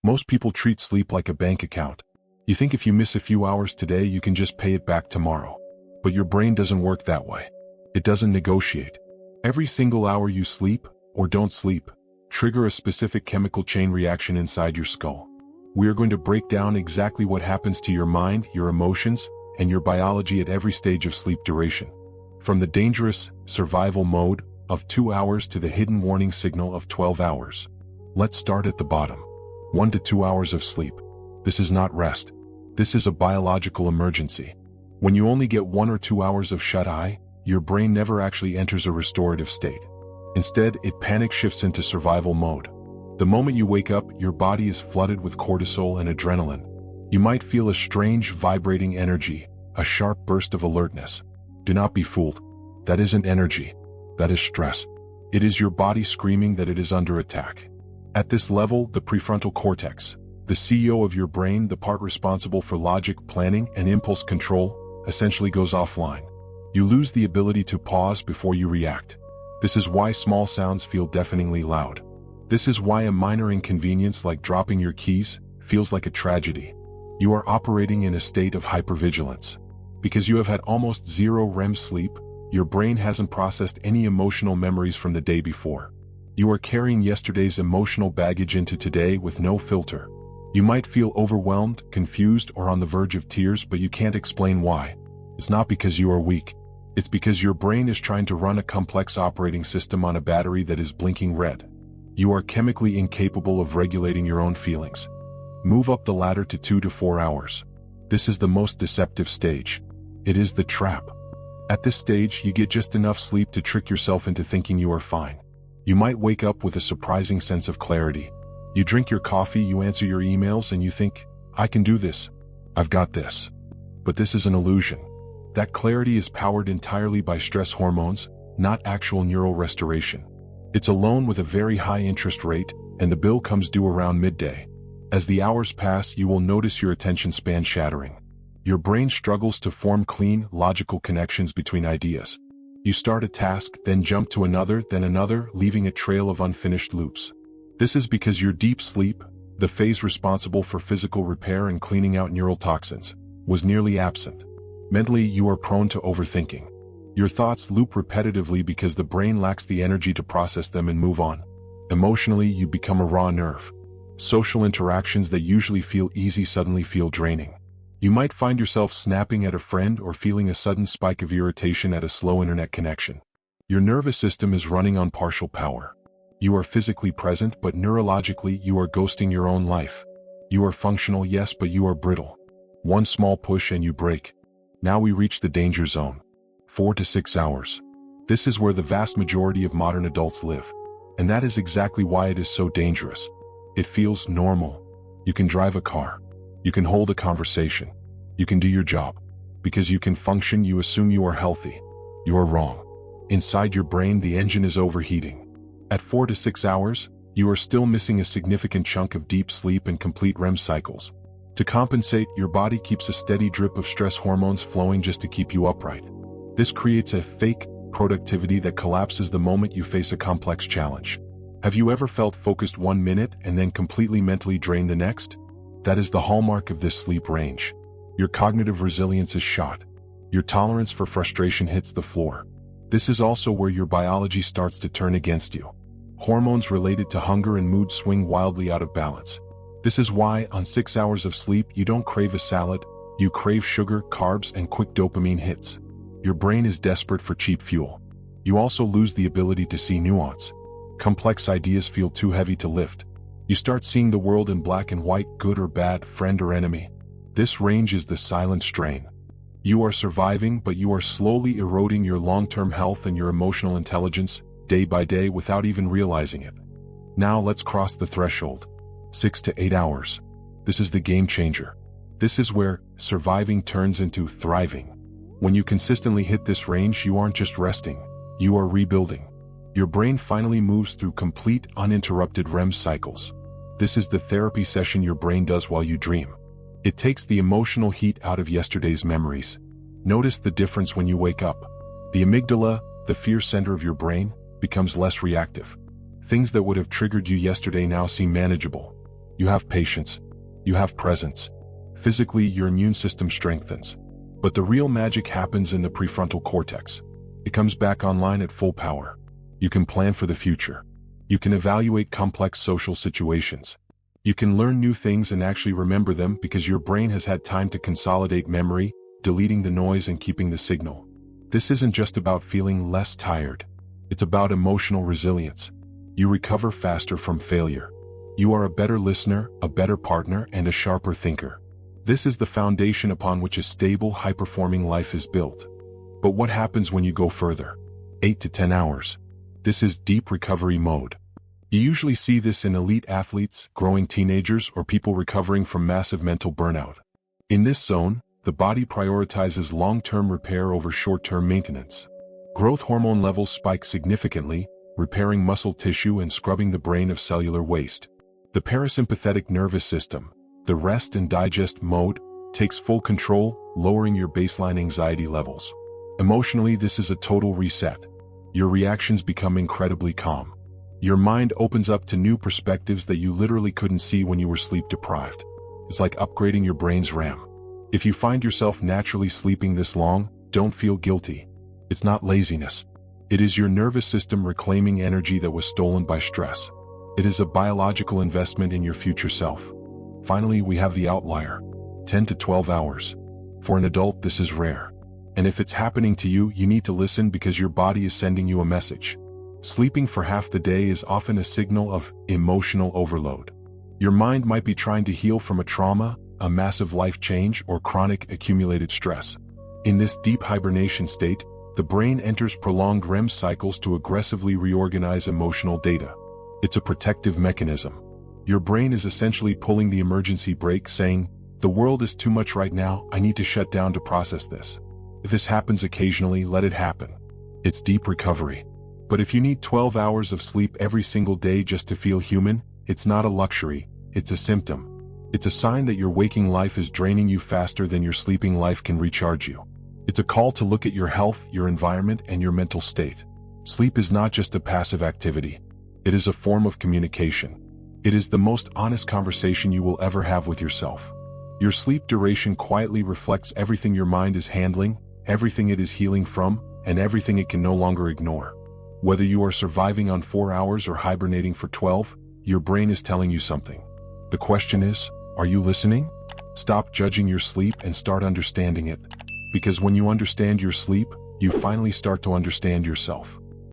Most people treat sleep like a bank account. You think if you miss a few hours today, you can just pay it back tomorrow. But your brain doesn't work that way. It doesn't negotiate. Every single hour you sleep, or don't sleep, trigger a specific chemical chain reaction inside your skull. We are going to break down exactly what happens to your mind, your emotions, and your biology at every stage of sleep duration. From the dangerous survival mode of 2 hours to the hidden warning signal of 12 hours. Let's start at the bottom. 1 to 2 hours of sleep. This is not rest. This is a biological emergency. When you only get 1 or 2 hours of shut-eye, your brain never actually enters a restorative state. Instead, it panic shifts into survival mode. The moment you wake up, your body is flooded with cortisol and adrenaline. You might feel a strange, vibrating energy, a sharp burst of alertness. Do not be fooled. That isn't energy. That is stress. It is your body screaming that it is under attack. At this level, the prefrontal cortex, the CEO of your brain, the part responsible for logic, planning, and impulse control, essentially goes offline. You lose the ability to pause before you react. This is why small sounds feel deafeningly loud. This is why a minor inconvenience like dropping your keys feels like a tragedy. You are operating in a state of hypervigilance. Because you have had almost zero REM sleep, your brain hasn't processed any emotional memories from the day before. You are carrying yesterday's emotional baggage into today with no filter. You might feel overwhelmed, confused, or on the verge of tears, but you can't explain why. It's not because you are weak. It's because your brain is trying to run a complex operating system on a battery that is blinking red. You are chemically incapable of regulating your own feelings. Move up the ladder to 2 to 4 hours. This is the most deceptive stage. It is the trap. At this stage, you get just enough sleep to trick yourself into thinking you are fine. You might wake up with a surprising sense of clarity. You drink your coffee, you answer your emails, and you think, I can do this. I've got this. But this is an illusion. That clarity is powered entirely by stress hormones, not actual neural restoration. It's a loan with a very high interest rate, and the bill comes due around midday. As the hours pass, you will notice your attention span shattering. Your brain struggles to form clean, logical connections between ideas. You start a task, then jump to another, then another, leaving a trail of unfinished loops. This is because your deep sleep, the phase responsible for physical repair and cleaning out neural toxins, was nearly absent. Mentally, you are prone to overthinking. Your thoughts loop repetitively because the brain lacks the energy to process them and move on. Emotionally, you become a raw nerve. Social interactions that usually feel easy suddenly feel draining. You might find yourself snapping at a friend or feeling a sudden spike of irritation at a slow internet connection. Your nervous system is running on partial power. You are physically present, but neurologically you are ghosting your own life. You are functional, yes, but you are brittle. One small push and you break. Now we reach the danger zone. 4 to 6 hours. This is where the vast majority of modern adults live. And that is exactly why it is so dangerous. It feels normal. You can drive a car. You can hold a conversation. You can do your job. Because you can function, you assume you are healthy. You are wrong. Inside your brain, the engine is overheating. At 4 to 6 hours, you are still missing a significant chunk of deep sleep and complete REM cycles. To compensate, your body keeps a steady drip of stress hormones flowing just to keep you upright. This creates a fake productivity that collapses the moment you face a complex challenge. Have you ever felt focused 1 minute and then completely mentally drained the next? That is the hallmark of this sleep range. Your cognitive resilience is shot. Your tolerance for frustration hits the floor. This is also where your biology starts to turn against you. Hormones related to hunger and mood swing wildly out of balance. This is why, on 6 hours of sleep, you don't crave a salad, you crave sugar, carbs, and quick dopamine hits. Your brain is desperate for cheap fuel. You also lose the ability to see nuance. Complex ideas feel too heavy to lift. You start seeing the world in black and white, good or bad, friend or enemy. This range is the silent strain. You are surviving, but you are slowly eroding your long-term health and your emotional intelligence, day by day, without even realizing it. Now let's cross the threshold. 6 to 8 hours. This is the game changer. This is where surviving turns into thriving. When you consistently hit this range, you aren't just resting, you are rebuilding. Your brain finally moves through complete, uninterrupted REM cycles. This is the therapy session your brain does while you dream. It takes the emotional heat out of yesterday's memories. Notice the difference when you wake up. The amygdala, the fear center of your brain, becomes less reactive. Things that would have triggered you yesterday now seem manageable. You have patience. You have presence. Physically, your immune system strengthens. But the real magic happens in the prefrontal cortex. It comes back online at full power. You can plan for the future. You can evaluate complex social situations. You can learn new things and actually remember them because your brain has had time to consolidate memory, deleting the noise and keeping the signal. This isn't just about feeling less tired. It's about emotional resilience. You recover faster from failure. You are a better listener, a better partner, and a sharper thinker. This is the foundation upon which a stable, high-performing life is built. But what happens when you go further? 8 to 10 hours. This is deep recovery mode. You usually see this in elite athletes, growing teenagers, or people recovering from massive mental burnout. In this zone, the body prioritizes long-term repair over short-term maintenance. Growth hormone levels spike significantly, repairing muscle tissue and scrubbing the brain of cellular waste. The parasympathetic nervous system, the rest and digest mode, takes full control, lowering your baseline anxiety levels. Emotionally, this is a total reset. Your reactions become incredibly calm. Your mind opens up to new perspectives that you literally couldn't see when you were sleep-deprived. It's like upgrading your brain's RAM. If you find yourself naturally sleeping this long, don't feel guilty. It's not laziness. It is your nervous system reclaiming energy that was stolen by stress. It is a biological investment in your future self. Finally, we have the outlier. 10 to 12 hours. For an adult, this is rare. And if it's happening to you, you need to listen because your body is sending you a message. Sleeping for half the day is often a signal of emotional overload. Your mind might be trying to heal from a trauma, a massive life change, or chronic accumulated stress. In this deep hibernation state, the brain enters prolonged REM cycles to aggressively reorganize emotional data. It's a protective mechanism. Your brain is essentially pulling the emergency brake, saying, "The world is too much right now, I need to shut down to process this." If this happens occasionally, let it happen. It's deep recovery. But if you need 12 hours of sleep every single day just to feel human, it's not a luxury, it's a symptom. It's a sign that your waking life is draining you faster than your sleeping life can recharge you. It's a call to look at your health, your environment, and your mental state. Sleep is not just a passive activity. It is a form of communication. It is the most honest conversation you will ever have with yourself. Your sleep duration quietly reflects everything your mind is handling, everything it is healing from, and everything it can no longer ignore. Whether you are surviving on 4 hours or hibernating for 12, your brain is telling you something. The question is, are you listening? Stop judging your sleep and start understanding it. Because when you understand your sleep, you finally start to understand yourself.